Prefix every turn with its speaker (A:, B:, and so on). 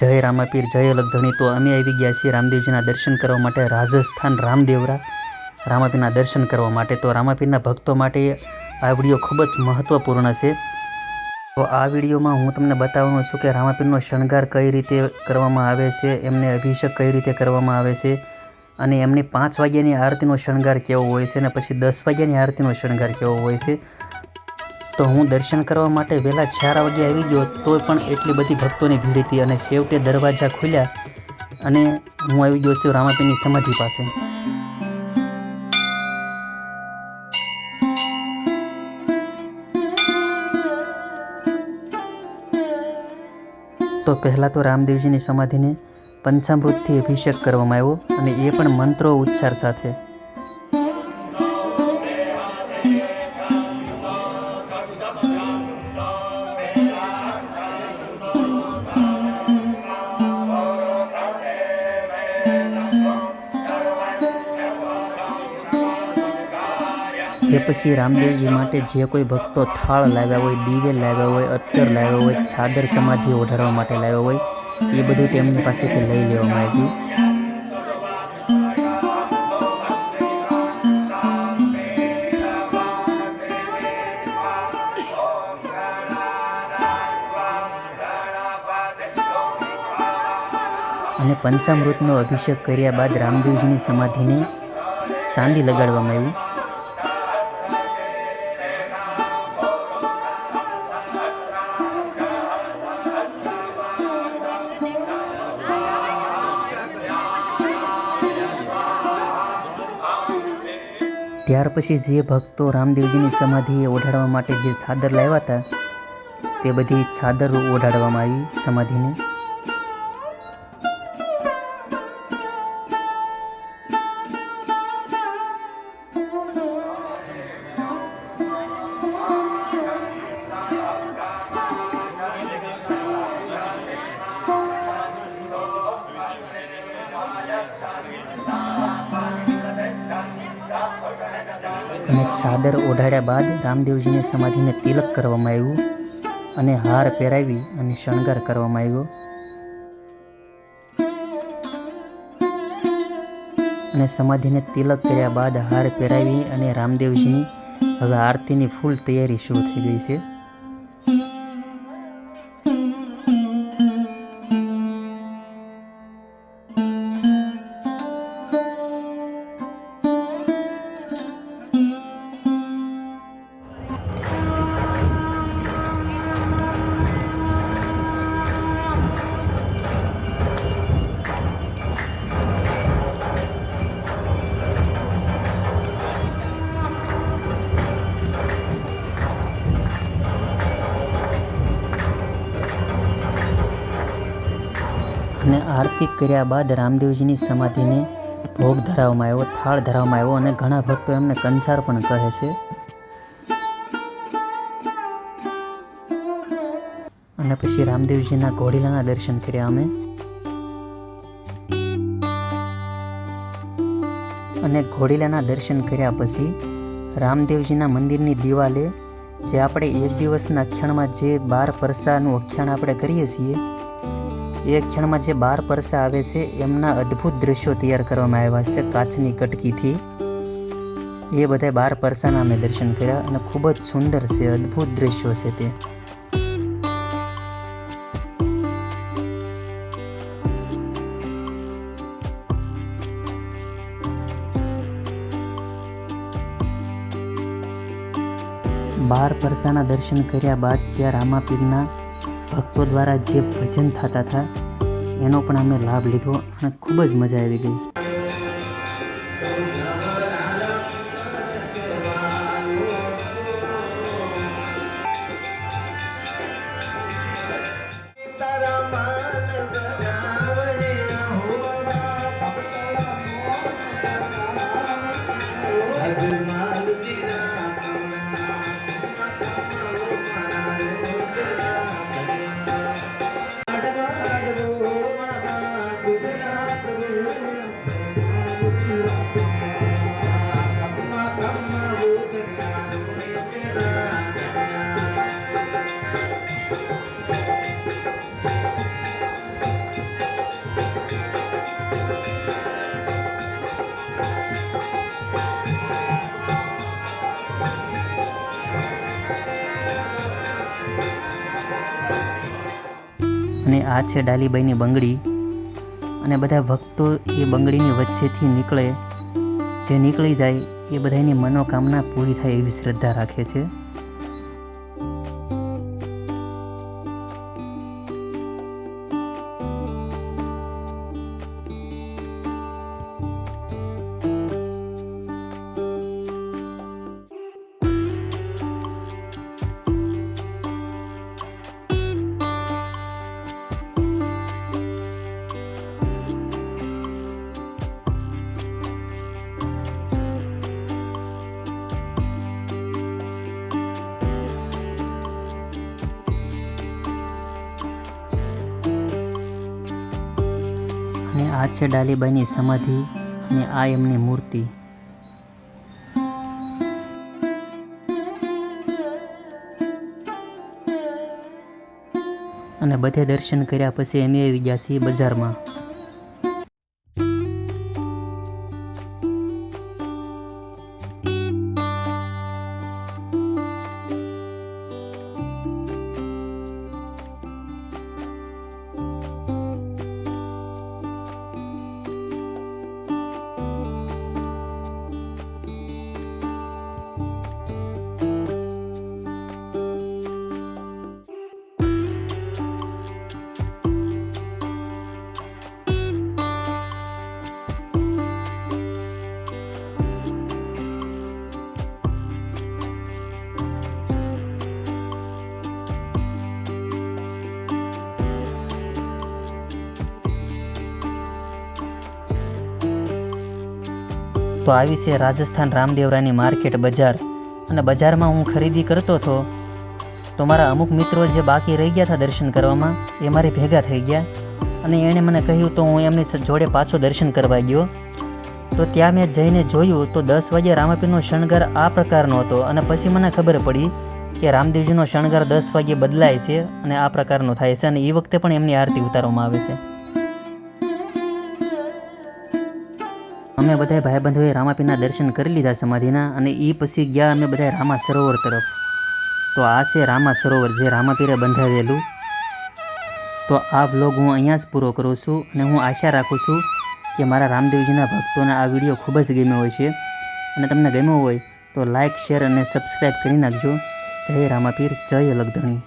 A: જય રામાપીર, જય અલગધણી। તો અમે આવી ગયા છીએ રામદેવજીના દર્શન કરવા માટે, રાજસ્થાન રામદેવરા રામાપીરના દર્શન કરવા માટે। તો રામાપીરના ભક્તો માટે આ વિડીયો ખૂબ જ મહત્ત્વપૂર્ણ છે। તો આ વિડીયોમાં હું તમને બતાવવાનો છું કે રામાપીરનો શણગાર કઈ રીતે કરવામાં આવે છે, એમને અભિષેક કઈ રીતે કરવામાં આવે છે, અને એમની 5 વાગ્યાની આરતીનો શણગાર કેવો હોય છે, અને પછી 10 વાગ્યાની આરતીનો શણગાર કેવો હોય છે। તો હું દર્શન કરવા માટે વહેલા 4 વાગે આવી ગયો, તો પણ એટલી બધી ભક્તોની ભીડ હતી, અને છેવટે દરવાજા ખુલ્યા અને હું આવી ગયો છું રામાપીરની સમાધિ પાસે। તો પહેલાં તો રામદેવજીની સમાધિને પંચામૃતથી અભિષેક કરવામાં આવ્યો, અને એ પણ મંત્રો ઉચ્ચાર સાથે। એ પછી રામદેવજી માટે જે કોઈ ભક્તો થાળ લાવ્યા હોય, દિવેલ લાવ્યા હોય, અત્તર લાવ્યા હોય, ચાદર સમાધિ ઓઢાડવા માટે લાવ્યા હોય, એ બધું તેમની પાસેથી લઈ લેવામાં આવ્યું। અને પંચામૃતનો અભિષેક કર્યા બાદ રામદેવજીની સમાધિને ચાંદી લગાડવામાં આવ્યું। ત્યાર પછી જે ભક્તો રામદેવજીની સમાધિએ ઓઢાડવા માટે જે ચાદર લાવ્યા હતા, તે બધી ચાદર ઓઢાડવામાં આવી સમાધિને। અને ચાદર ઓઢાડ્યા બાદ રામદેવજીની સમાધિને તિલક કરવામાં આવ્યું, અને હાર પહેરાવી અને શણગાર કરવામાં આવ્યો। અને સમાધિને તિલક કર્યા બાદ હાર પહેરાવી અને રામદેવજીની હવે આરતીની ફૂલ તૈયારી શરૂ થઈ ગઈ છે। અને આરતી કર્યા બાદ રામદેવજીની સમાધિને ભોગ ધરાવવામાં આવ્યો, થાળ ધરાવવામાં આવ્યો, અને ઘણા ભક્તો એમને કંસાર પણ કહે છે। અને પછી રામદેવજીના ઘોડીલાના દર્શન કર્યા અમે। અને ઘોડીલાના દર્શન કર્યા પછી રામદેવજીના મંદિરની દિવાલે જે આપણે એક દિવસના અખ્યાણમાં જે 12 પરસાનું અખ્યાણ આપણે કરીએ છીએ, એ અખ્યાણમાં જે 12 પરસા આવે છે, એમના અદ્ભુત દ્રશ્યો તૈયાર કરવામાં આવ્યા છે કાચની કટકીથી। એ બધા 12 પરસાના અમે દર્શન કર્યા, અને ખૂબ જ સુંદર છે, અદ્ભુત દ્રશ્યો છે તે। બાર પરસાના દર્શન કર્યા બાદ ત્યાં રામાપીરના ભક્તો દ્વારા જે ભજન થતા હતા, એનો પણ અમે લાભ લીધો, અને ખૂબ જ મજા આવી ગઈ। અને આ છે ડાલીબાઈની બંગડી અને બધા ભક્તો એ બંગડીની વચ્ચેથી નીકળે, જે નીકળી જાય એ બધાની મનોકામના પૂરી થાય એવી શ્રદ્ધા રાખે છે. અને આ છે ડાલીબાઈની સમાધિ અને આ એમની મૂર્તિ. અને બધે દર્શન કર્યા પછી અમે આવી ગયા છીએ બજારમાં. તો આવી છે રાજસ્થાન રામદેવરાની માર્કેટ બજાર. અને બજારમાં હું ખરીદી કરતો હતો તો મારા અમુક મિત્રો જે બાકી રહી ગયા હતા દર્શન કરવામાં એ મારે ભેગા થઈ ગયા અને એણે મને કહ્યું તો હું એમની જોડે પાછો દર્શન કરવા ગયો. તો ત્યાં મેં જઈને જોયું તો 10 વાગ્યે રામાપીરનો શણગાર આ પ્રકારનો હતો અને પછી મને ખબર પડી કે રામદેવજીનો શણગાર 10 વાગ્યે બદલાય છે અને આ પ્રકારનો થાય છે અને એ વખતે પણ એમની આરતી ઉતારવામાં આવે છે. અમે બધા ભાઈબંધોએ રામાપીરના દર્શન કરી લીધા સમાધિના અને એ પછી ગયા અમે બધા રામા સરોવર તરફ. તો આ છે રામા સરોવર જે રામાપીરે બંધાવેલું. તો આ બ્લોગ હું અહીંયા જ પૂરો કરું છું અને હું આશા રાખું છું કે મારા રામદેવજીના ભક્તોને આ વિડીયો ખૂબ જ ગમ્યો હોય છે અને તમને ગમ્યો હોય તો લાઇક, શેર અને સબસ્ક્રાઈબ કરી નાખજો. જય રામાપીર, જય લખધણી.